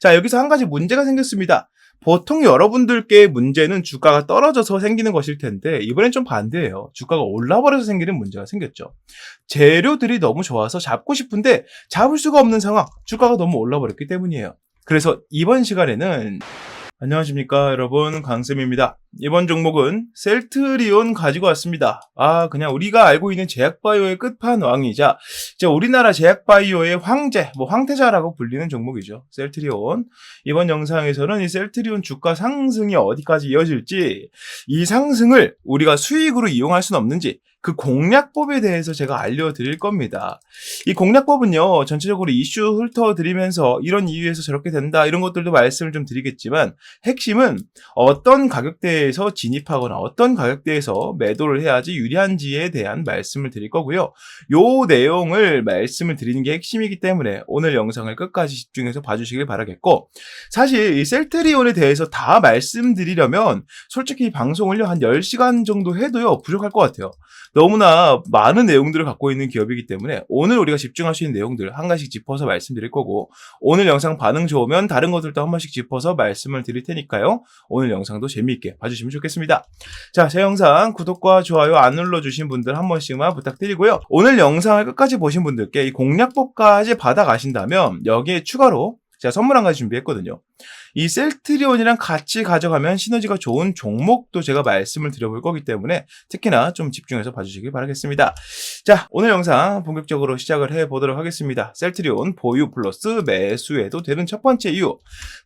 자, 여기서 한 가지 문제가 생겼습니다. 보통 여러분들께 문제는 주가가 떨어져서 생기는 것일 텐데 이번엔 좀 반대예요. 주가가 올라버려서 생기는 문제가 생겼죠. 재료들이 너무 좋아서 잡고 싶은데 잡을 수가 없는 상황, 주가가 너무 올라버렸기 때문이에요. 그래서 이번 시간에는 안녕하십니까 여러분, 강쌤입니다. 이번 종목은 셀트리온 가지고 왔습니다. 그냥 우리가 알고 있는 제약바이오의 끝판왕이자 이제 우리나라 제약바이오의 황제, 황태자라고 불리는 종목이죠. 셀트리온. 이번 영상에서는 이 셀트리온 주가 상승이 어디까지 이어질지, 이 상승을 우리가 수익으로 이용할 수는 없는지, 그 공략법에 대해서 제가 알려드릴 겁니다. 이 공략법은요, 전체적으로 이슈 훑어드리면서 이런 이유에서 저렇게 된다, 이런 것들도 말씀을 좀 드리겠지만, 핵심은 어떤 가격대에서 진입하거나 어떤 가격대에서 매도를 해야지 유리한지에 대한 말씀을 드릴 거고요. 요 내용을 말씀을 드리는 게 핵심이기 때문에 오늘 영상을 끝까지 집중해서 봐주시길 바라겠고, 사실 이 셀트리온에 대해서 다 말씀드리려면 솔직히 이 방송을요, 한 10시간 정도 해도요, 부족할 것 같아요. 너무나 많은 내용들을 갖고 있는 기업이기 때문에 오늘 우리가 집중할 수 있는 내용들 한 가지씩 짚어서 말씀드릴 거고, 오늘 영상 반응 좋으면 다른 것들도 한 번씩 짚어서 말씀을 드릴 테니까요. 오늘 영상도 재미있게 봐주시면 좋겠습니다. 자, 제 영상 구독과 좋아요 안 눌러주신 분들 한 번씩만 부탁드리고요. 오늘 영상을 끝까지 보신 분들께 이 공략법까지 받아가신다면 여기에 추가로 제가 선물 한 가지 준비했거든요. 이 셀트리온이랑 같이 가져가면 시너지가 좋은 종목도 제가 말씀을 드려볼 거기 때문에 특히나 좀 집중해서 봐주시길 바라겠습니다. 자, 오늘 영상 본격적으로 시작을 해보도록 하겠습니다. 셀트리온 보유 플러스 매수해도 되는 첫 번째 이유,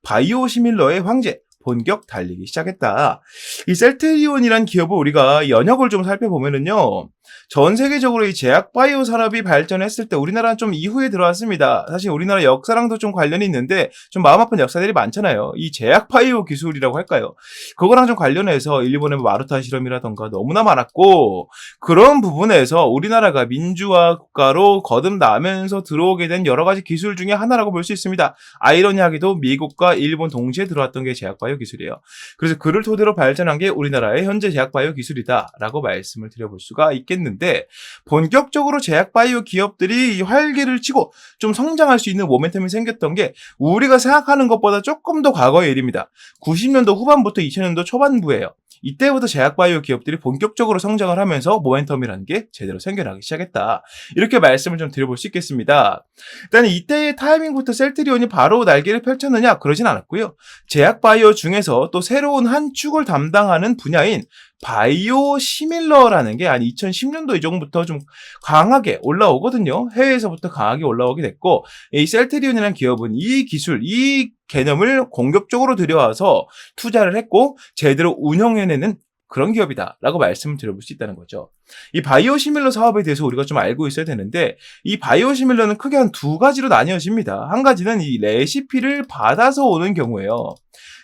바이오시밀러의 황제 본격 달리기 시작했다. 이 셀트리온이란 기업을 우리가 연역을 좀 살펴보면은요, 전 세계적으로 이 제약 바이오 산업이 발전했을 때 우리나라는 좀 이후에 들어왔습니다. 사실 우리나라 역사랑도 좀 관련이 있는데 좀 마음 아픈 역사들이 많잖아요. 이 제약 바이오 기술이라고 할까요? 그거랑 좀 관련해서 일본의 마루타 실험이라던가 너무나 많았고, 그런 부분에서 우리나라가 민주화 국가로 거듭나면서 들어오게 된 여러 가지 기술 중에 하나라고 볼 수 있습니다. 아이러니하게도 미국과 일본 동시에 들어왔던 게 제약 바이오 기술이에요. 그래서 그를 토대로 발전한 게 우리나라의 현재 제약 바이오 기술이다라고 말씀을 드려볼 수가 있겠는데, 본격적으로 제약 바이오 기업들이 활기를 치고 좀 성장할 수 있는 모멘텀이 생겼던 게 우리가 생각하는 것보다 조금 더 과거의 일입니다. 90년도 후반부터 2000년도 초반부예요. 이때부터 제약바이오 기업들이 본격적으로 성장을 하면서 모멘텀이라는 게 제대로 생겨나기 시작했다. 이렇게 말씀을 좀 드려볼 수 있겠습니다. 일단 이때의 타이밍부터 셀트리온이 바로 날개를 펼쳤느냐? 그러진 않았고요. 제약바이오 중에서 또 새로운 한 축을 담당하는 분야인 바이오시밀러라는 게 한 2010년도 이전부터 좀 강하게 올라오거든요. 해외에서부터 강하게 올라오게 됐고, 이 셀트리온이라는 기업은 이 기술, 이 개념을 공격적으로 들여와서 투자를 했고 제대로 운영해내는 그런 기업이다라고 말씀을 드려볼 수 있다는 거죠. 이 바이오시밀러 사업에 대해서 우리가 좀 알고 있어야 되는데, 이 바이오시밀러는 크게 한 두 가지로 나뉘어집니다. 한 가지는 이 레시피를 받아서 오는 경우예요.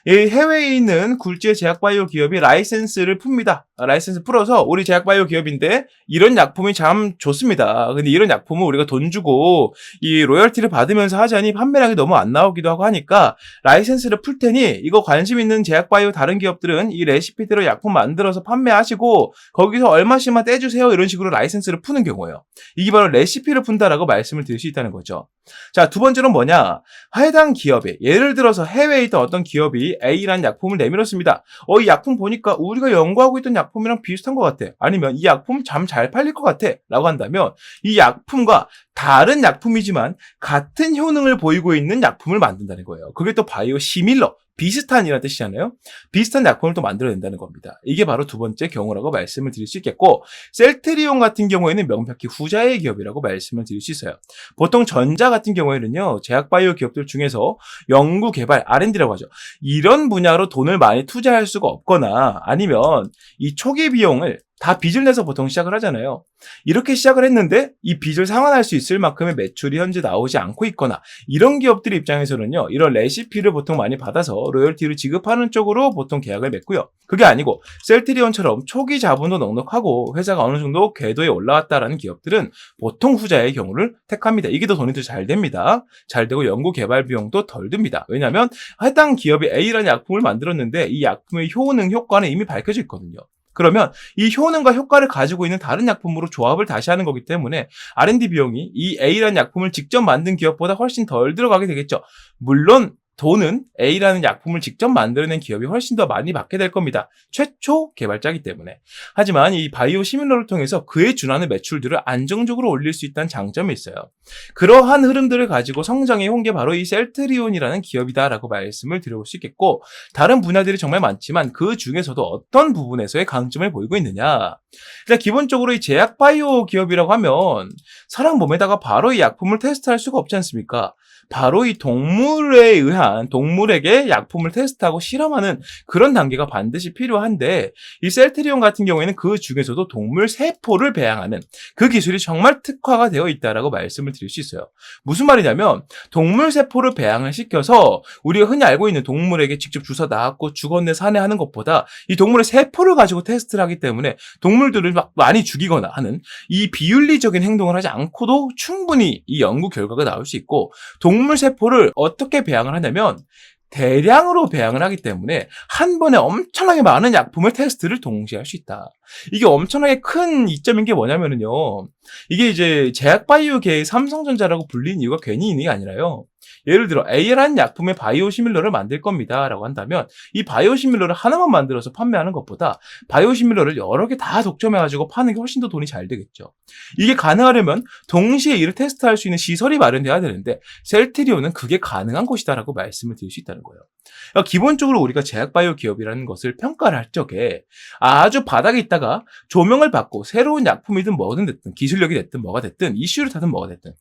이 해외에 있는 굴지의 제약바이오 기업이 라이센스를 풉니다. 라이센스 풀어서 우리 제약바이오 기업인데 이런 약품이 참 좋습니다. 근데 이런 약품을 우리가 돈 주고 이 로열티를 받으면서 하자니 판매량이 너무 안 나오기도 하고 하니까 라이센스를 풀 테니 이거 관심 있는 제약바이오 다른 기업들은 이 레시피대로 약품 만들어서 판매하시고 거기서 얼마씩만 떼주세요, 이런 식으로 라이센스를 푸는 경우예요. 이게 바로 레시피를 푼다라고 말씀을 드릴 수 있다는 거죠. 자, 두 번째는 뭐냐? 해당 기업에, 예를 들어서 해외에 있던 어떤 기업이 A라는 약품을 내밀었습니다. 이 약품 보니까 우리가 연구하고 있던 약품이랑 비슷한 것 같아. 아니면 이 약품 참 잘 팔릴 것 같아. 라고 한다면 이 약품과 다른 약품이지만 같은 효능을 보이고 있는 약품을 만든다는 거예요. 그게 또 바이오시밀러, 비슷한이라는 뜻이잖아요. 비슷한 약품을 또 만들어낸다는 겁니다. 이게 바로 두 번째 경우라고 말씀을 드릴 수 있겠고, 셀트리온 같은 경우에는 명백히 후자의 기업이라고 말씀을 드릴 수 있어요. 보통 전자 같은 경우에는요, 제약바이오 기업들 중에서 연구, 개발, R&D라고 하죠. 이런 분야로 돈을 많이 투자할 수가 없거나 아니면 이 초기 비용을 다 빚을 내서 보통 시작을 하잖아요. 이렇게 시작을 했는데 이 빚을 상환할 수 있을 만큼의 매출이 현재 나오지 않고 있거나, 이런 기업들 입장에서는요, 이런 레시피를 보통 많이 받아서 로열티를 지급하는 쪽으로 보통 계약을 맺고요. 그게 아니고 셀트리온처럼 초기 자본도 넉넉하고 회사가 어느 정도 궤도에 올라왔다라는 기업들은 보통 후자의 경우를 택합니다. 이게 더 돈이 더 잘 됩니다. 잘 되고 연구 개발 비용도 덜 듭니다. 왜냐하면 해당 기업이 A라는 약품을 만들었는데 이 약품의 효능, 효과는 이미 밝혀져 있거든요. 그러면 이 효능과 효과를 가지고 있는 다른 약품으로 조합을 다시 하는 거기 때문에 R&D 비용이 이 A라는 약품을 직접 만든 기업보다 훨씬 덜 들어가게 되겠죠. 물론 돈은 A라는 약품을 직접 만들어낸 기업이 훨씬 더 많이 받게 될 겁니다. 최초 개발자이기 때문에. 하지만 이 바이오 시밀러를 통해서 그에 준하는 매출들을 안정적으로 올릴 수 있다는 장점이 있어요. 그러한 흐름들을 가지고 성장해 온 게 바로 이 셀트리온이라는 기업이다라고 말씀을 드려볼 수 있겠고, 다른 분야들이 정말 많지만 그 중에서도 어떤 부분에서의 강점을 보이고 있느냐. 일단 기본적으로 이 제약 바이오 기업이라고 하면 사람 몸에다가 바로 이 약품을 테스트할 수가 없지 않습니까? 바로 이 동물에게 약품을 테스트하고 실험하는 그런 단계가 반드시 필요한데, 이 셀트리온 같은 경우에는 그 중에서도 동물 세포를 배양하는 그 기술이 정말 특화가 되어 있다라고 말씀을 드릴 수 있어요. 무슨 말이냐면 동물 세포를 배양을 시켜서 우리가 흔히 알고 있는 동물에게 직접 주사 놔갖고 죽었네 사네 하는 것보다 이 동물의 세포를 가지고 테스트를 하기 때문에 동물들을 막 많이 죽이거나 하는 이 비윤리적인 행동을 하지 않고도 충분히 이 연구 결과가 나올 수 있고, 동물 세포를 어떻게 배양을 하냐면 대량으로 배양을 하기 때문에 한 번에 엄청나게 많은 약품을 테스트를 동시에 할 수 있다. 이게 엄청나게 큰 이점인 게 뭐냐면요, 이게 이제 제약 바이오계의 삼성전자라고 불리는 이유가 괜히 있는 게 아니라요. 예를 들어 A라는 약품의 바이오 시밀러를 만들 겁니다 라고 한다면 이 바이오 시밀러를 하나만 만들어서 판매하는 것보다 바이오 시밀러를 여러 개 다 독점해가지고 파는 게 훨씬 더 돈이 잘 되겠죠. 이게 가능하려면 동시에 이를 테스트할 수 있는 시설이 마련돼야 되는데 셀트리온은 그게 가능한 곳이다 라고 말씀을 드릴 수 있다는 거예요. 그러니까 기본적으로 우리가 제약 바이오 기업이라는 것을 평가를 할 적에 아주 바닥에 있다가 조명을 받고 새로운 약품이든 뭐든 됐든 기술력이 됐든 뭐가 됐든 이슈를 타든 뭐가 됐든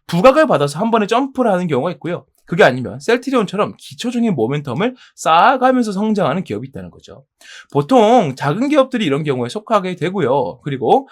부각을 받아서 한 번에 점프를 하는 경우가 있고요. 그게 아니면 셀트리온처럼 기초적인 모멘텀을 쌓아가면서 성장하는 기업이 있다는 거죠. 보통 작은 기업들이 이런 경우에 속하게 되고요. 그리고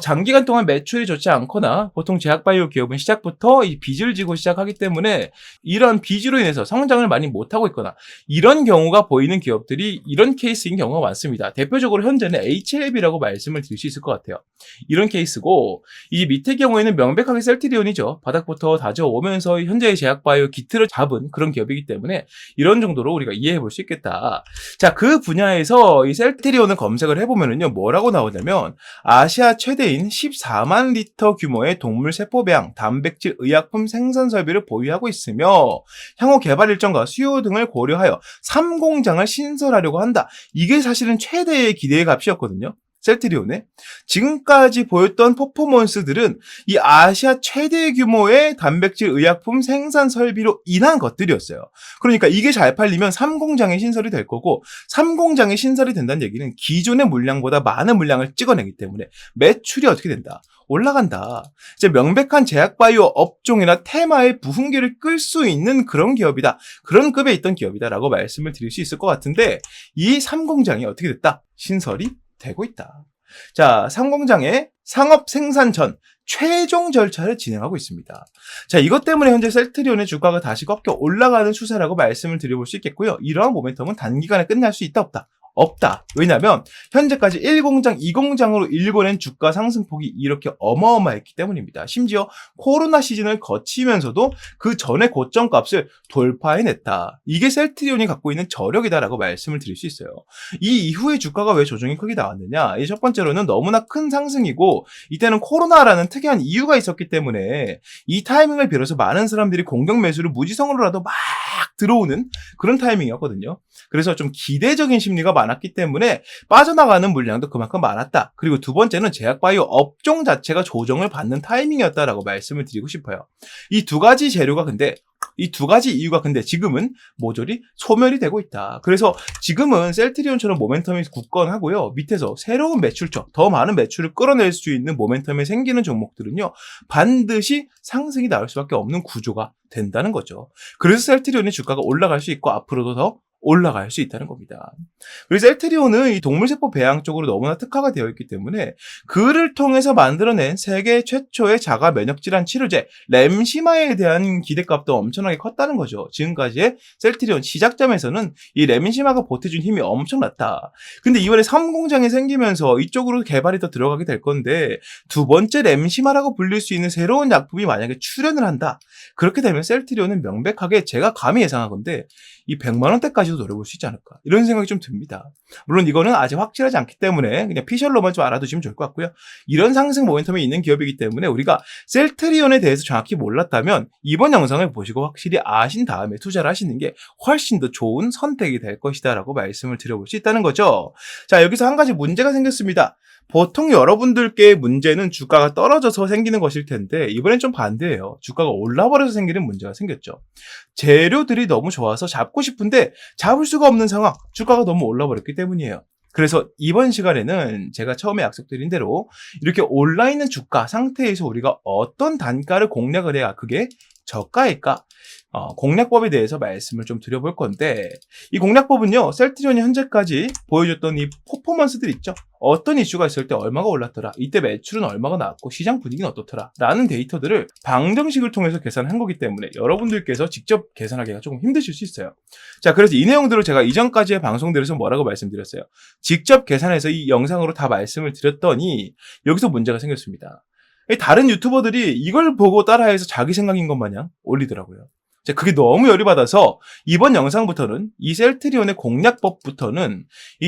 장기간 동안 매출이 좋지 않거나 보통 제약바이오 기업은 시작부터 이 빚을 지고 시작하기 때문에 이런 빚으로 인해서 성장을 많이 못하고 있거나 이런 경우가 보이는 기업들이 이런 케이스인 경우가 많습니다. 대표적으로 현재는 HLB라고 말씀을 드릴 수 있을 것 같아요. 이런 케이스고, 이 밑의 경우에는 명백하게 셀트리온이죠. 바닥부터 다져오면서 현재의 제약바이오 기틀을 잡은 그런 기업이기 때문에 이런 정도로 우리가 이해해 볼 수 있겠다. 자, 그 분야에서 이 셀트리온을 검색을 해보면은요, 뭐라고 나오냐면 아시아 최대인 14만 리터 규모의 동물 세포 배양 단백질 의약품 생산 설비를 보유하고 있으며 향후 개발 일정과 수요 등을 고려하여 3공장을 신설하려고 한다. 이게 사실은 최대의 기대의 값이었거든요. 셀트리온에 지금까지 보였던 퍼포먼스들은 이 아시아 최대 규모의 단백질 의약품 생산 설비로 인한 것들이었어요. 그러니까 이게 잘 팔리면 3공장의 신설이 될 거고, 3공장의 신설이 된다는 얘기는 기존의 물량보다 많은 물량을 찍어내기 때문에 매출이 어떻게 된다? 올라간다. 이제 명백한 제약바이오 업종이나 테마의 부흥기를 끌 수 있는 그런 기업이다. 그런 급에 있던 기업이다라고 말씀을 드릴 수 있을 것 같은데, 이 3공장이 어떻게 됐다? 신설이 되고 있다. 자, 상공장의 상업 생산 전 최종 절차를 진행하고 있습니다. 자, 이것 때문에 현재 셀트리온의 주가가 다시 꺾여 올라가는 추세라고 말씀을 드려볼 수 있겠고요. 이러한 모멘텀은 단기간에 끝날 수 있다 없다? 없다. 왜냐하면 현재까지 1공장, 2공장으로 일궈낸 주가 상승폭이 이렇게 어마어마했기 때문입니다. 심지어 코로나 시즌을 거치면서도 그 전에 고점값을 돌파해냈다. 이게 셀트리온이 갖고 있는 저력이다라고 말씀을 드릴 수 있어요. 이 이후에 주가가 왜 조정이 크게 나왔느냐? 이 첫 번째로는 너무나 큰 상승이고, 이때는 코로나라는 특이한 이유가 있었기 때문에 이 타이밍을 빌어서 많은 사람들이 공격 매수를 무지성으로라도 막 들어오는 그런 타이밍이었거든요. 그래서 좀 기대적인 심리가 많았기 때문에 빠져나가는 물량도 그만큼 많았다. 그리고 두 번째는 제약바이오 업종 자체가 조정을 받는 타이밍이었다라고 말씀을 드리고 싶어요. 이 두 가지 이유가 근데 지금은 모조리 소멸이 되고 있다. 그래서 지금은 셀트리온처럼 모멘텀이 굳건하고요. 밑에서 새로운 매출처, 더 많은 매출을 끌어낼 수 있는 모멘텀이 생기는 종목들은요, 반드시 상승이 나올 수밖에 없는 구조가 된다는 거죠. 그래서 셀트리온의 주가가 올라갈 수 있고 앞으로도 더 올라갈 수 있다는 겁니다. 그리고 셀트리온은 이 동물세포 배양 쪽으로 너무나 특화가 되어 있기 때문에 그를 통해서 만들어낸 세계 최초의 자가 면역질환 치료제 램시마에 대한 기대값도 엄청나게 컸다는 거죠. 지금까지의 셀트리온 시작점에서는 이 램시마가 보태준 힘이 엄청났다. 근데 이번에 3공장이 생기면서 이쪽으로 개발이 더 들어가게 될 건데, 두 번째 램시마라고 불릴 수 있는 새로운 약품이 만약에 출현을 한다. 그렇게 되면 셀트리온은 명백하게 제가 감히 예상하건데 이 100만 원대까지도 대해서 노려볼 수 있지 않을까 이런 생각이 좀 듭니다. 물론 이거는 아직 확실하지 않기 때문에 그냥 피셜로만 좀 알아두시면 좋을 것 같고요. 이런 상승 모멘텀이 있는 기업이기 때문에 우리가 셀트리온에 대해서 정확히 몰랐다면 이번 영상을 보시고 확실히 아신 다음에 투자를 하시는 게 훨씬 더 좋은 선택이 될 것이다 라고 말씀을 드려볼 수 있다는 거죠. 자, 여기서 한 가지 문제가 생겼습니다. 보통 여러분들께 문제는 주가가 떨어져서 생기는 것일 텐데 이번엔 좀 반대예요. 주가가 올라버려서 생기는 문제가 생겼죠. 재료들이 너무 좋아서 잡고 싶은데 잡을 수가 없는 상황, 주가가 너무 올라버렸기 때문이에요. 그래서 이번 시간에는 제가 처음에 약속드린 대로 이렇게 올라있는 주가 상태에서 우리가 어떤 단가를 공략을 해야 그게 저가일까? 공략법에 대해서 말씀을 좀 드려볼 건데 이 공략법은요, 셀트리온이 현재까지 보여줬던 이 퍼포먼스들 있죠. 어떤 이슈가 있을 때 얼마가 올랐더라, 이때 매출은 얼마가 나왔고 시장 분위기는 어떻더라 라는 데이터들을 방정식을 통해서 계산한 거기 때문에 여러분들께서 직접 계산하기가 조금 힘드실 수 있어요. 자, 그래서 이 내용들을 제가 이전까지의 방송들에서 뭐라고 말씀드렸어요. 직접 계산해서 이 영상으로 다 말씀을 드렸더니 여기서 문제가 생겼습니다. 다른 유튜버들이 이걸 보고 따라해서 자기 생각인 것 마냥 올리더라고요. 그게 너무 열이 받아서 이번 영상부터는 이 셀트리온의 공략법부터는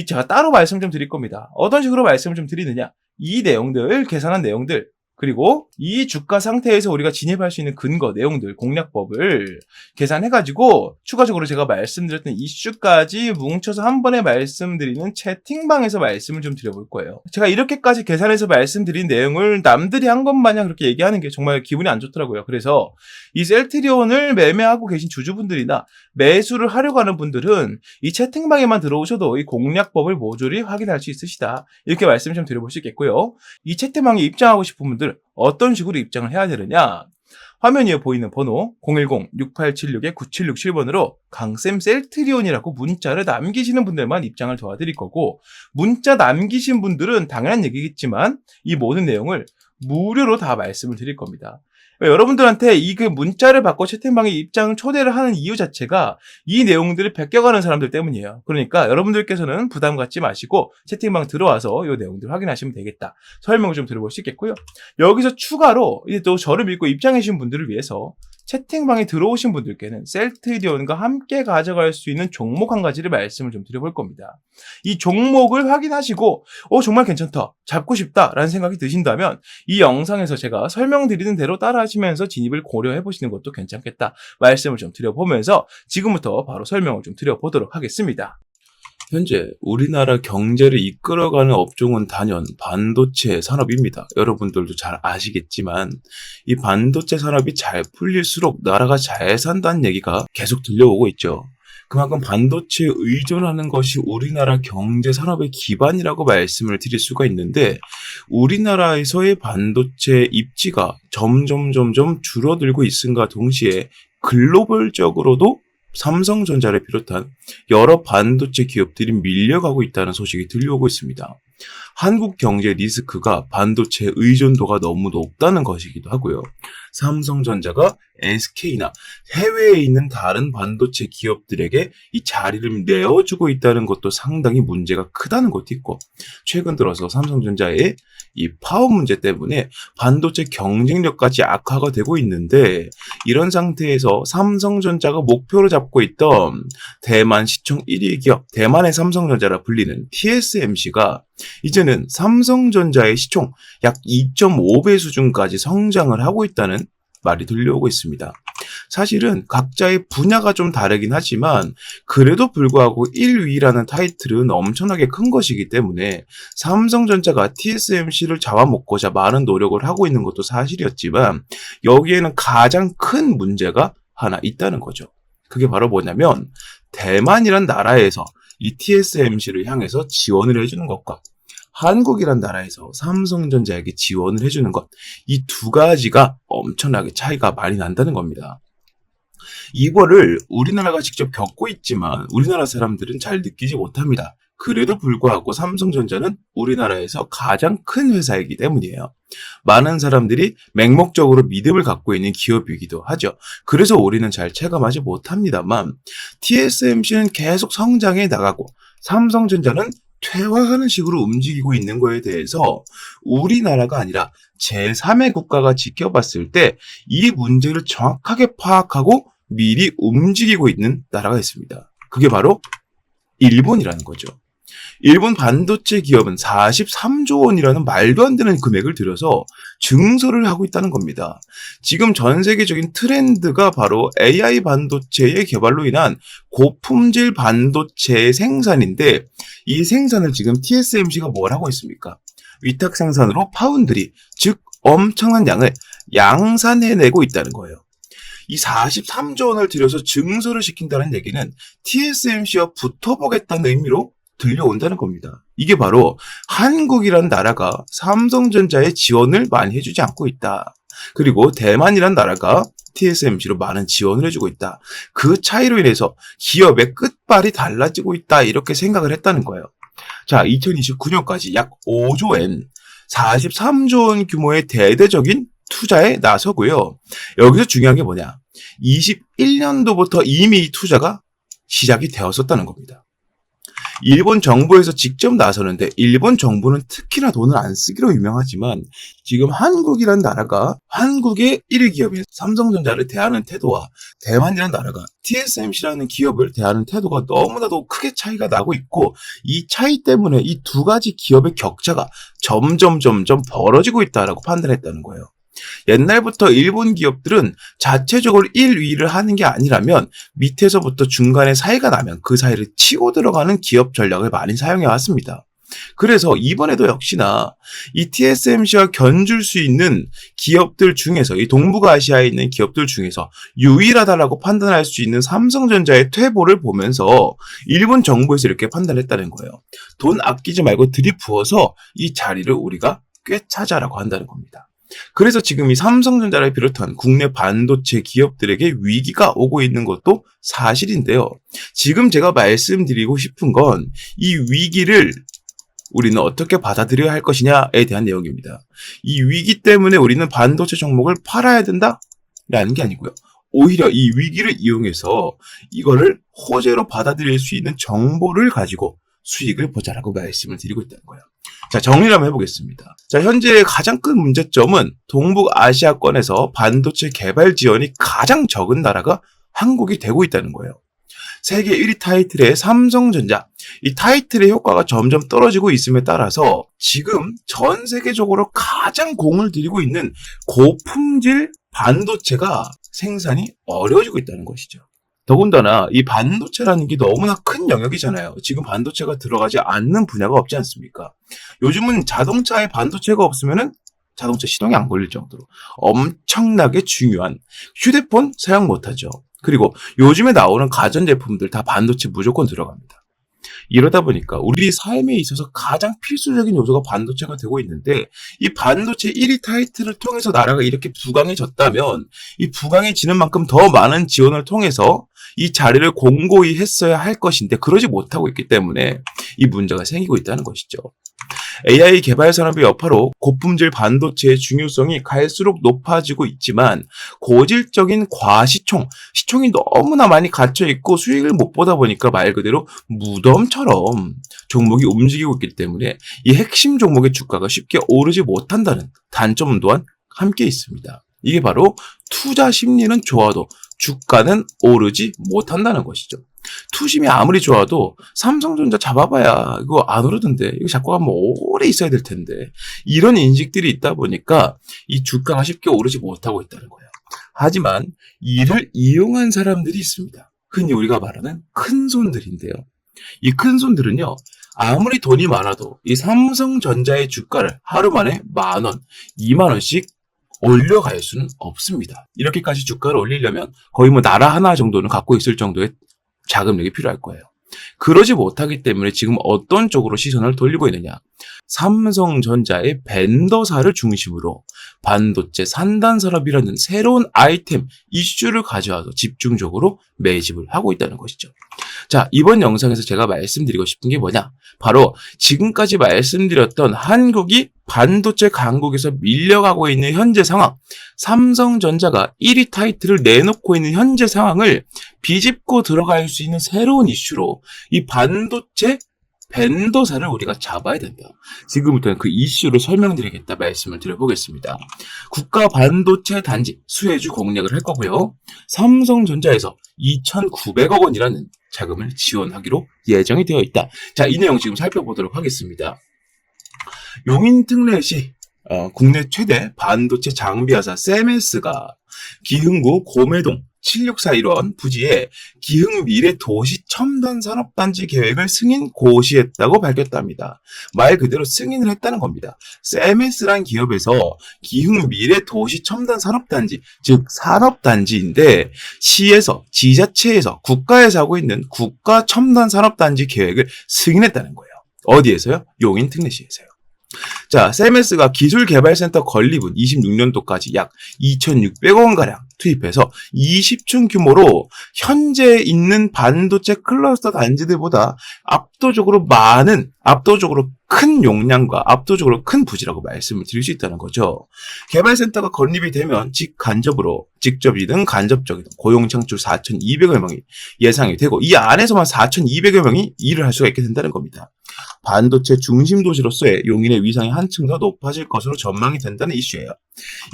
제가 따로 말씀 좀 드릴 겁니다. 어떤 식으로 말씀을 좀 드리느냐, 이 내용들, 계산한 내용들, 그리고 이 주가 상태에서 우리가 진입할 수 있는 근거, 내용들, 공략법을 계산해가지고 추가적으로 제가 말씀드렸던 이슈까지 뭉쳐서 한 번에 말씀드리는 채팅방에서 말씀을 좀 드려볼 거예요. 제가 이렇게까지 계산해서 말씀드린 내용을 남들이 한 것 마냥 그렇게 얘기하는 게 정말 기분이 안 좋더라고요. 그래서 이 셀트리온을 매매하고 계신 주주분들이나 매수를 하려고 하는 분들은 이 채팅방에만 들어오셔도 이 공략법을 모조리 확인할 수 있으시다, 이렇게 말씀을 좀 드려볼 수 있겠고요. 이 채팅방에 입장하고 싶은 분들 어떤 식으로 입장을 해야 되느냐, 화면 위에 보이는 번호 010-6876-9767번으로 강쌤 셀트리온이라고 문자를 남기시는 분들만 입장을 도와드릴 거고, 문자 남기신 분들은 당연한 얘기겠지만 이 모든 내용을 무료로 다 말씀을 드릴 겁니다. 여러분들한테 이 문자를 받고 채팅방에 입장을 초대를 하는 이유 자체가 이 내용들을 베껴가는 사람들 때문이에요. 그러니까 여러분들께서는 부담 갖지 마시고 채팅방 들어와서 이 내용들 확인하시면 되겠다, 설명을 좀 들어볼 수 있겠고요. 여기서 추가로 이제 또 저를 믿고 입장해주신 분들을 위해서 채팅방에 들어오신 분들께는 셀트리온과 함께 가져갈 수 있는 종목 한 가지를 말씀을 좀 드려볼 겁니다. 이 종목을 확인하시고 정말 괜찮다, 잡고 싶다 라는 생각이 드신다면 이 영상에서 제가 설명드리는 대로 따라하시면서 진입을 고려해 보시는 것도 괜찮겠다 말씀을 좀 드려보면서 지금부터 바로 설명을 좀 드려보도록 하겠습니다. 현재 우리나라 경제를 이끌어가는 업종은 단연 반도체 산업입니다. 여러분들도 잘 아시겠지만 이 반도체 산업이 잘 풀릴수록 나라가 잘 산다는 얘기가 계속 들려오고 있죠. 그만큼 반도체에 의존하는 것이 우리나라 경제 산업의 기반이라고 말씀을 드릴 수가 있는데, 우리나라에서의 반도체 입지가 점점 줄어들고 있음과 동시에 글로벌적으로도 삼성전자를 비롯한 여러 반도체 기업들이 밀려가고 있다는 소식이 들려오고 있습니다. 한국 경제 리스크가 반도체 의존도가 너무 높다는 것이기도 하고요. 삼성전자가 SK나 해외에 있는 다른 반도체 기업들에게 이 자리를 내어주고 있다는 것도 상당히 문제가 크다는 것도 있고, 최근 들어서 삼성전자의 이 파업 문제 때문에 반도체 경쟁력까지 악화가 되고 있는데, 이런 상태에서 삼성전자가 목표로 잡고 있던 대만 시총 1위 기업, 대만의 삼성전자라 불리는 TSMC가 이제는 삼성전자의 시총 약 2.5배 수준까지 성장을 하고 있다는 말이 들려오고 있습니다. 사실은 각자의 분야가 좀 다르긴 하지만 그래도 불구하고 1위라는 타이틀은 엄청나게 큰 것이기 때문에 삼성전자가 TSMC를 잡아먹고자 많은 노력을 하고 있는 것도 사실이었지만, 여기에는 가장 큰 문제가 하나 있다는 거죠. 그게 바로 뭐냐면, 대만이란 나라에서 이 TSMC를 향해서 지원을 해주는 것과 한국이란 나라에서 삼성전자에게 지원을 해주는 것, 이 두 가지가 엄청나게 차이가 많이 난다는 겁니다. 이거를 우리나라가 직접 겪고 있지만 우리나라 사람들은 잘 느끼지 못합니다. 그래도 불구하고 삼성전자는 우리나라에서 가장 큰 회사이기 때문이에요. 많은 사람들이 맹목적으로 믿음을 갖고 있는 기업이기도 하죠. 그래서 우리는 잘 체감하지 못합니다만, TSMC는 계속 성장해 나가고 삼성전자는 퇴화하는 식으로 움직이고 있는 거에 대해서 우리나라가 아니라 제3의 국가가 지켜봤을 때 이 문제를 정확하게 파악하고 미리 움직이고 있는 나라가 있습니다. 그게 바로 일본이라는 거죠. 일본 반도체 기업은 43조 원이라는 말도 안 되는 금액을 들여서 증설을 하고 있다는 겁니다. 지금 전 세계적인 트렌드가 바로 AI 반도체의 개발로 인한 고품질 반도체의 생산인데, 이 생산을 지금 TSMC가 뭘 하고 있습니까? 위탁 생산으로 파운드리, 즉 엄청난 양을 양산해내고 있다는 거예요. 이 43조 원을 들여서 증설을 시킨다는 얘기는 TSMC와 붙어보겠다는 의미로 들려온다는 겁니다. 이게 바로 한국이란 나라가 삼성전자의 지원을 많이 해주지 않고 있다. 그리고 대만이란 나라가 TSMC로 많은 지원을 해주고 있다. 그 차이로 인해서 기업의 끝발이 달라지고 있다. 이렇게 생각을 했다는 거예요. 자, 2029년까지 약 5조엔 43조 원 규모의 대대적인 투자에 나서고요. 여기서 중요한 게 뭐냐? 21년도부터 이미 이 투자가 시작이 되었었다는 겁니다. 일본 정부에서 직접 나서는데, 일본 정부는 특히나 돈을 안 쓰기로 유명하지만 지금 한국이란 나라가 한국의 1위 기업인 삼성전자를 대하는 태도와 대만이란 나라가 TSMC라는 기업을 대하는 태도가 너무나도 크게 차이가 나고 있고, 이 차이 때문에 이 두 가지 기업의 격차가 점점 벌어지고 있다라고 판단했다는 거예요. 옛날부터 일본 기업들은 자체적으로 1위를 하는 게 아니라면 밑에서부터 중간에 사이가 나면 그 사이를 치고 들어가는 기업 전략을 많이 사용해 왔습니다. 그래서 이번에도 역시나 이 TSMC와 견줄 수 있는 기업들 중에서, 이 동북아시아에 있는 기업들 중에서 유일하다라고 판단할 수 있는 삼성전자의 퇴보를 보면서 일본 정부에서 이렇게 판단했다는 거예요. 돈 아끼지 말고 들이부어서 이 자리를 우리가 꿰차자라고 한다는 겁니다. 그래서 지금 이 삼성전자를 비롯한 국내 반도체 기업들에게 위기가 오고 있는 것도 사실인데요. 지금 제가 말씀드리고 싶은 건 이 위기를 우리는 어떻게 받아들여야 할 것이냐에 대한 내용입니다. 이 위기 때문에 우리는 반도체 종목을 팔아야 된다라는 게 아니고요. 오히려 이 위기를 이용해서 이거를 호재로 받아들일 수 있는 정보를 가지고 수익을 보자라고 말씀을 드리고 있다는 거예요. 자, 정리를 한번 해보겠습니다. 자, 현재 가장 큰 문제점은 동북아시아권에서 반도체 개발 지원이 가장 적은 나라가 한국이 되고 있다는 거예요. 세계 1위 타이틀의 삼성전자, 이 타이틀의 효과가 점점 떨어지고 있음에 따라서 지금 전 세계적으로 가장 공을 들이고 있는 고품질 반도체가 생산이 어려워지고 있다는 것이죠. 더군다나 이 반도체라는 게 너무나 큰 영역이잖아요. 지금 반도체가 들어가지 않는 분야가 없지 않습니까? 요즘은 자동차에 반도체가 없으면은 자동차 시동이 안 걸릴 정도로 엄청나게 중요한 휴대폰 사용 못하죠. 그리고 요즘에 나오는 가전제품들 다 반도체 무조건 들어갑니다. 이러다 보니까 우리 삶에 있어서 가장 필수적인 요소가 반도체가 되고 있는데, 이 반도체 1위 타이틀을 통해서 나라가 이렇게 부강해졌다면 이 부강해지는 만큼 더 많은 지원을 통해서 이 자리를 공고히 했어야 할 것인데 그러지 못하고 있기 때문에 이 문제가 생기고 있다는 것이죠. AI 개발 산업의 여파로 고품질 반도체의 중요성이 갈수록 높아지고 있지만 고질적인 과시총, 시총이 너무나 많이 갇혀있고 수익을 못 보다 보니까 말 그대로 무덤처럼 종목이 움직이고 있기 때문에 이 핵심 종목의 주가가 쉽게 오르지 못한다는 단점 또한 함께 있습니다. 이게 바로 투자 심리는 좋아도 주가는 오르지 못한다는 것이죠. 투심이 아무리 좋아도 삼성전자 잡아봐야 이거 안 오르던데, 이거 잡고 가면 오래 있어야 될 텐데, 이런 인식들이 있다 보니까 이 주가가 쉽게 오르지 못하고 있다는 거예요. 하지만 이를 이용한 사람들이 있습니다. 흔히 우리가 말하는 큰손들인데요. 이 큰손들은요, 아무리 돈이 많아도 이 삼성전자의 주가를 하루 만에 10,000원, 20,000원씩 올려갈 수는 없습니다. 이렇게까지 주가를 올리려면 거의 뭐 나라 하나 정도는 갖고 있을 정도의 자금력이 필요할 거예요. 그러지 못하기 때문에 지금 어떤 쪽으로 시선을 돌리고 있느냐. 삼성전자의 벤더사를 중심으로 반도체 산단 산업이라는 새로운 아이템, 이슈를 가져와서 집중적으로 매집을 하고 있다는 것이죠. 자, 이번 영상에서 제가 말씀드리고 싶은 게 뭐냐? 바로 지금까지 말씀드렸던 한국이 반도체 강국에서 밀려가고 있는 현재 상황, 삼성전자가 1위 타이틀을 내놓고 있는 현재 상황을 비집고 들어갈 수 있는 새로운 이슈로 이 반도체 벤더사를 우리가 잡아야 된다. 지금부터는 그 이슈를 설명드리겠다 말씀을 드려보겠습니다. 국가 반도체 단지 수혜주 공략을 할 거고요. 삼성전자에서 2,900억 원이라는 자금을 지원하기로 예정이 되어 있다. 자, 이 내용 지금 살펴보도록 하겠습니다. 용인특례시 국내 최대 반도체 장비회사 세메스가 기흥구 고매동 7641원 부지에 기흥미래 도시 첨단 산업단지 계획을 승인 고시했다고 밝혔답니다. 말 그대로 승인을 했다는 겁니다. 세메스란 기업에서 기흥미래 도시 첨단 산업단지, 즉 산업단지인데 시에서, 지자체에서, 국가에서 하고 있는 국가 첨단 산업단지 계획을 승인했다는 거예요. 어디에서요? 용인특례시에서요. 자, 세메스가 기술개발센터 건립은 26년도까지 약 2,600억 원가량 투입해서 20층 규모로 현재 있는 반도체 클러스터 단지들보다 압도적으로 큰 용량과 압도적으로 큰 부지라고 말씀을 드릴 수 있다는 거죠. 개발센터가 건립이 되면 직접이든 간접적이든 고용 창출 4,200여 명이 예상이 되고 이 안에서만 4,200여 명이 일을 할 수가 있게 된다는 겁니다. 반도체 중심 도시로서의 용인의 위상이 한층 더 높아질 것으로 전망이 된다는 이슈예요.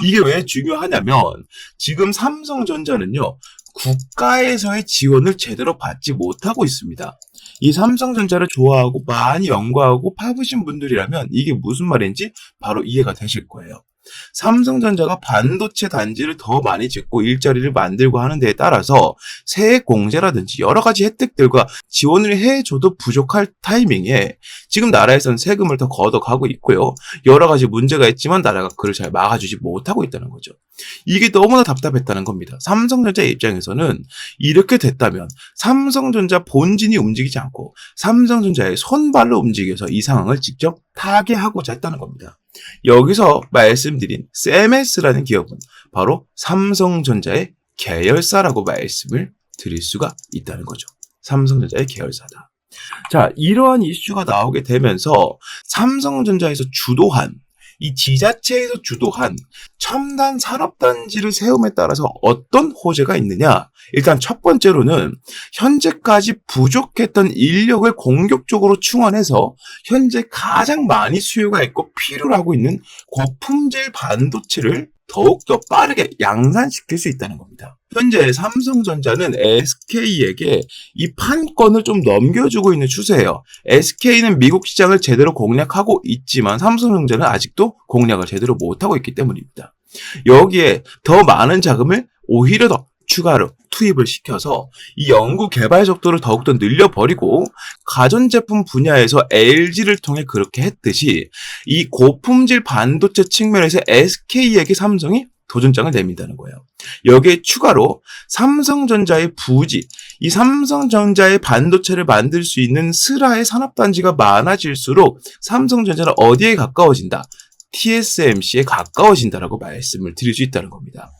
이게 왜 중요하냐면 지금 삼성전자는요, 국가에서의 지원을 제대로 받지 못하고 있습니다. 이 삼성전자를 좋아하고 많이 연구하고 파보신 분들이라면 이게 무슨 말인지 바로 이해가 되실 거예요. 삼성전자가 반도체 단지를 더 많이 짓고 일자리를 만들고 하는 데에 따라서 세액 공제라든지 여러 가지 혜택들과 지원을 해줘도 부족할 타이밍에 지금 나라에서는 세금을 더 걷어가고 있고요. 여러 가지 문제가 있지만 나라가 그를 잘 막아주지 못하고 있다는 거죠. 이게 너무나 답답했다는 겁니다. 삼성전자 입장에서는 이렇게 됐다면 삼성전자 본진이 움직이지 않고 삼성전자의 손발로 움직여서 이 상황을 직접 타개하고자 했다는 겁니다. 여기서 말씀드린 세메스라는 기업은 바로 삼성전자의 계열사라고 말씀을 드릴 수가 있다는 거죠. 삼성전자의 계열사다. 자, 이러한 이슈가 나오게 되면서 삼성전자에서 주도한 이 지자체에서 주도한 첨단 산업단지를 세움에 따라서 어떤 호재가 있느냐? 일단 첫 번째로는 현재까지 부족했던 인력을 공격적으로 충원해서 현재 가장 많이 수요가 있고 필요로 하고 있는 고품질 반도체를 더욱더 빠르게 양산시킬 수 있다는 겁니다. 현재 삼성전자는 SK에게 이 판권을 좀 넘겨주고 있는 추세예요. SK는 미국 시장을 제대로 공략하고 있지만 삼성전자는 아직도 공략을 제대로 못하고 있기 때문입니다. 여기에 더 많은 자금을 오히려 더 추가로 투입을 시켜서 이 연구 개발 속도를 더욱더 늘려버리고 가전제품 분야에서 LG를 통해 그렇게 했듯이 이 고품질 반도체 측면에서 SK에게 삼성이 도전장을 내민다는 거예요. 여기에 추가로 삼성전자의 부지, 이 삼성전자의 반도체를 만들 수 있는 스라의 산업단지가 많아질수록 삼성전자는 어디에 가까워진다? TSMC에 가까워진다라고 말씀을 드릴 수 있다는 겁니다.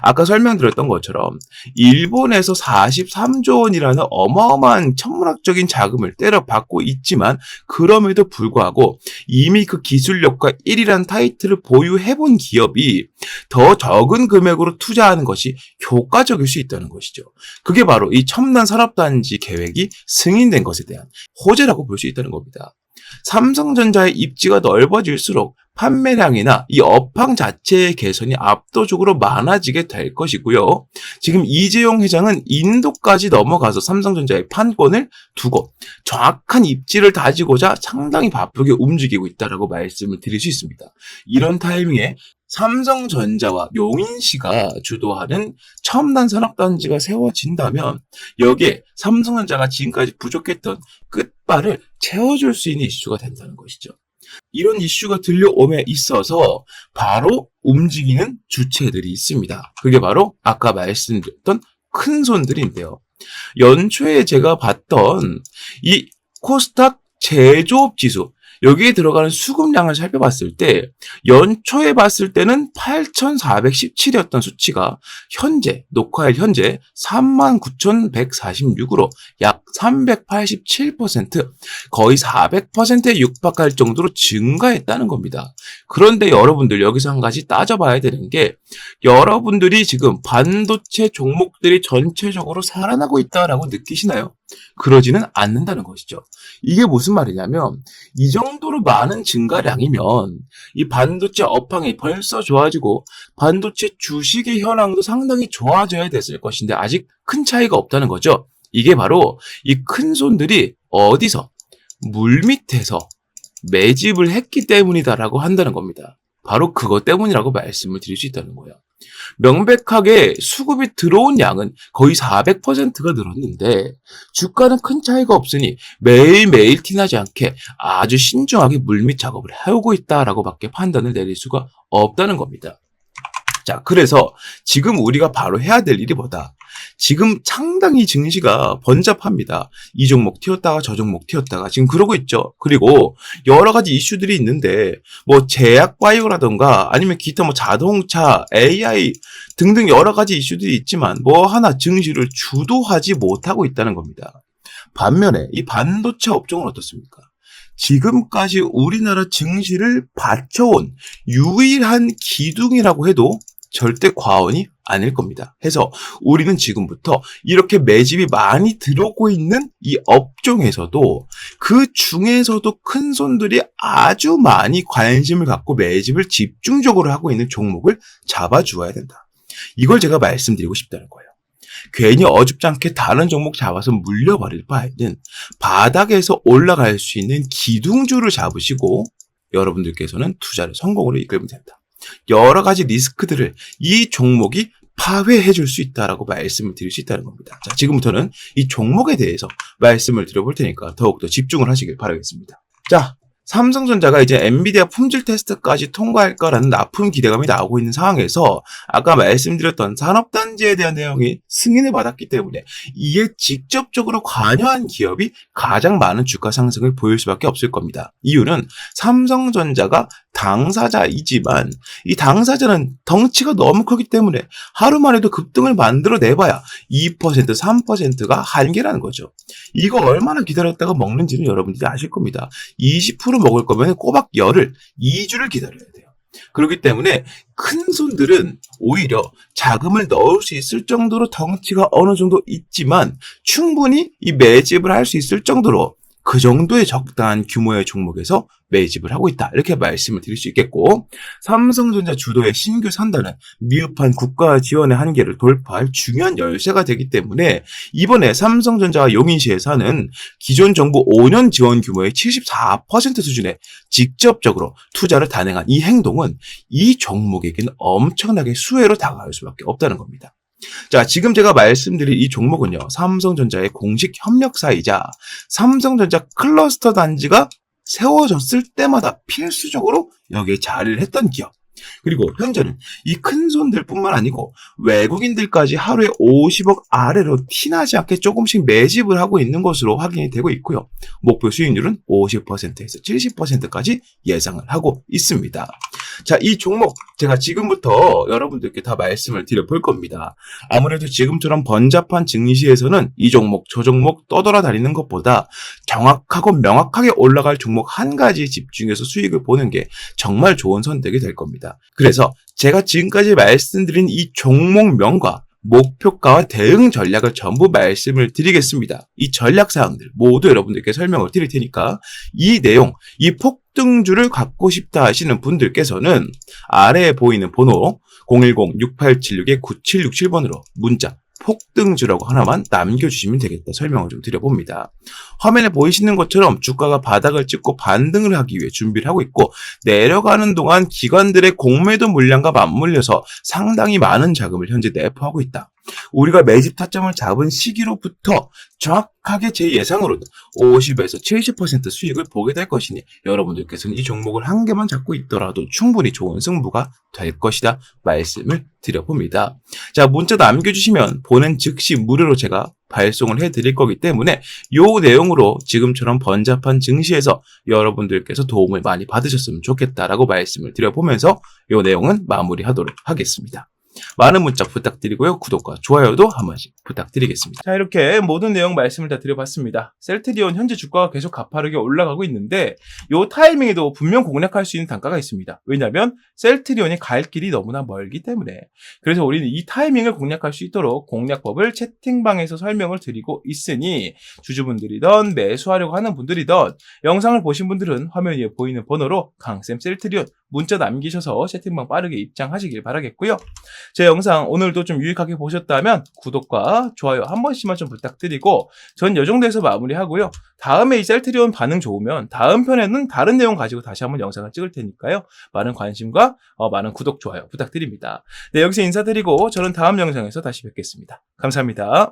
아까 설명드렸던 것처럼 일본에서 43조 원이라는 어마어마한 천문학적인 자금을 때려받고 있지만 그럼에도 불구하고 이미 그 기술력과 1위라는 타이틀을 보유해본 기업이 더 적은 금액으로 투자하는 것이 효과적일 수 있다는 것이죠. 그게 바로 이 첨단 산업단지 계획이 승인된 것에 대한 호재라고 볼 수 있다는 겁니다. 삼성전자의 입지가 넓어질수록 판매량이나 이 업황 자체의 개선이 압도적으로 많아지게 될 것이고요. 지금 이재용 회장은 인도까지 넘어가서 삼성전자의 판권을 두고 정확한 입지를 다지고자 상당히 바쁘게 움직이고 있다고 말씀을 드릴 수 있습니다. 이런 타이밍에 삼성전자와 용인시가 주도하는 첨단 산업단지가 세워진다면 여기에 삼성전자가 지금까지 부족했던 끝발을 채워줄 수 있는 이슈가 된다는 것이죠. 이런 이슈가 들려옴에 있어서 바로 움직이는 주체들이 있습니다. 그게 바로 아까 말씀드렸던 큰 손들인데요. 연초에 제가 봤던 이 코스닥 제조업 지수, 여기에 들어가는 수급량을 살펴봤을 때 연초에 봤을 때는 8,417이었던 수치가 녹화일 현재 39,146으로 약 387%, 거의 400%에 육박할 정도로 증가했다는 겁니다. 그런데 여러분들 여기서 한 가지 따져봐야 되는 게 여러분들이 지금 반도체 종목들이 전체적으로 살아나고 있다라고 느끼시나요? 그러지는 않는다는 것이죠. 이게 무슨 말이냐면 이 정도로 많은 증가량이면 이 반도체 업황이 벌써 좋아지고 반도체 주식의 현황도 상당히 좋아져야 됐을 것인데 아직 큰 차이가 없다는 거죠. 이게 바로 이 큰 손들이 어디서? 물밑에서 매집을 했기 때문이다라고 한다는 겁니다. 바로 그것 때문이라고 말씀을 드릴 수 있다는 거예요. 명백하게 수급이 들어온 양은 거의 400%가 늘었는데 주가는 큰 차이가 없으니 매일매일 티나지 않게 아주 신중하게 물밑 작업을 해오고 있다라고 밖에 판단을 내릴 수가 없다는 겁니다. 자, 그래서 지금 우리가 바로 해야 될 일이 뭐다? 지금 상당히 증시가 번잡합니다. 이 종목 튀었다가 저 종목 튀었다가 지금 그러고 있죠. 그리고 여러 가지 이슈들이 있는데 뭐 제약 바이오라던가 아니면 기타 뭐 자동차, AI 등등 여러 가지 이슈들이 있지만 뭐 하나 증시를 주도하지 못하고 있다는 겁니다. 반면에 이 반도체 업종은 어떻습니까? 지금까지 우리나라 증시를 받쳐온 유일한 기둥이라고 해도 절대 과언이 아닐 겁니다. 해서 우리는 지금부터 이렇게 매집이 많이 들어오고 있는 이 업종에서도 그 중에서도 큰 손들이 아주 많이 관심을 갖고 매집을 집중적으로 하고 있는 종목을 잡아주어야 된다. 이걸 제가 말씀드리고 싶다는 거예요. 괜히 어줍지 않게 다른 종목 잡아서 물려버릴 바에는 바닥에서 올라갈 수 있는 기둥주를 잡으시고 여러분들께서는 투자를 성공으로 이끌면 된다. 여러 가지 리스크들을 이 종목이 파회해 줄 수 있다라고 말씀을 드릴 수 있다는 겁니다. 자, 지금부터는 이 종목에 대해서 말씀을 드려볼 테니까 더욱더 집중을 하시길 바라겠습니다. 자, 삼성전자가 이제 엔비디아 품질 테스트까지 통과할 거라는 나쁜 기대감이 나오고 있는 상황에서 아까 말씀드렸던 산업단지에 대한 내용이 승인을 받았기 때문에 이에 직접적으로 관여한 기업이 가장 많은 주가 상승을 보일 수밖에 없을 겁니다. 이유는 삼성전자가 당사자이지만 이 당사자는 덩치가 너무 크기 때문에 하루만 해도 급등을 만들어내봐야 2%, 3%가 한계라는 거죠. 이거 얼마나 기다렸다가 먹는지는 여러분들이 아실 겁니다. 20% 먹을 거면 꼬박 열흘, 2주를 기다려야 돼요. 그렇기 때문에 큰 손들은 오히려 자금을 넣을 수 있을 정도로 덩치가 어느 정도 있지만 충분히 이 매집을 할 수 있을 정도로 그 정도의 적당한 규모의 종목에서 매집을 하고 있다. 이렇게 말씀을 드릴 수 있겠고 삼성전자 주도의 신규 산단은 미흡한 국가 지원의 한계를 돌파할 중요한 열쇠가 되기 때문에 이번에 삼성전자와 용인시에서 하는 기존 정부 5년 지원 규모의 74% 수준에 직접적으로 투자를 단행한 이 행동은 이 종목에게는 엄청나게 수혜로 다가갈 수밖에 없다는 겁니다. 자, 지금 제가 말씀드릴 이 종목은요, 삼성전자의 공식 협력사이자 삼성전자 클러스터 단지가 세워졌을 때마다 필수적으로 여기에 자리를 했던 기업. 그리고 현재는 이 큰 손들뿐만 아니고 외국인들까지 하루에 50억 아래로 티나지 않게 조금씩 매집을 하고 있는 것으로 확인이 되고 있고요. 목표 수익률은 50%에서 70%까지 예상을 하고 있습니다. 자, 이 종목 제가 지금부터 여러분들께 다 말씀을 드려볼 겁니다. 아무래도 지금처럼 번잡한 증시에서는 이 종목, 저 종목 떠돌아다니는 것보다 정확하고 명확하게 올라갈 종목 한 가지에 집중해서 수익을 보는 게 정말 좋은 선택이 될 겁니다. 그래서 제가 지금까지 말씀드린 이 종목명과 목표가와 대응 전략을 전부 말씀을 드리겠습니다. 이 전략사항들 모두 여러분들께 설명을 드릴 테니까 이 내용, 이 폭등주를 갖고 싶다 하시는 분들께서는 아래에 보이는 번호 010-6876-9767번으로 문자 폭등주라고 하나만 남겨주시면 되겠다 설명을 좀 드려봅니다. 화면에 보이시는 것처럼 주가가 바닥을 찍고 반등을 하기 위해 준비를 하고 있고 내려가는 동안 기관들의 공매도 물량과 맞물려서 상당히 많은 자금을 현재 내포하고 있다. 우리가 매집 타점을 잡은 시기로부터 정확하게 제 예상으로는 50에서 70% 수익을 보게 될 것이니 여러분들께서는 이 종목을 한 개만 잡고 있더라도 충분히 좋은 승부가 될 것이다 말씀을 드려봅니다. 자, 문자 남겨주시면 보낸 즉시 무료로 제가 발송을 해드릴 거기 때문에 이 내용으로 지금처럼 번잡한 증시에서 여러분들께서 도움을 많이 받으셨으면 좋겠다라고 말씀을 드려보면서 이 내용은 마무리하도록 하겠습니다. 많은 문자 부탁드리고요. 구독과 좋아요도 한 번씩 부탁드리겠습니다. 자, 이렇게 모든 내용 말씀을 다 드려봤습니다. 셀트리온 현재 주가가 계속 가파르게 올라가고 있는데 이 타이밍에도 분명 공략할 수 있는 단가가 있습니다. 왜냐하면 셀트리온이 갈 길이 너무나 멀기 때문에. 그래서 우리는 이 타이밍을 공략할 수 있도록 공략법을 채팅방에서 설명을 드리고 있으니 주주분들이든 매수하려고 하는 분들이든 영상을 보신 분들은 화면 위에 보이는 번호로 강쌤 셀트리온 문자 남기셔서 채팅방 빠르게 입장하시길 바라겠고요. 제 영상 오늘도 좀 유익하게 보셨다면 구독과 좋아요 한 번씩만 좀 부탁드리고 전 이 정도에서 마무리하고요. 다음에 이 셀트리온 반응 좋으면 다음 편에는 다른 내용 가지고 다시 한번 영상을 찍을 테니까요. 많은 관심과 많은 구독, 좋아요 부탁드립니다. 네, 여기서 인사드리고 저는 다음 영상에서 다시 뵙겠습니다. 감사합니다.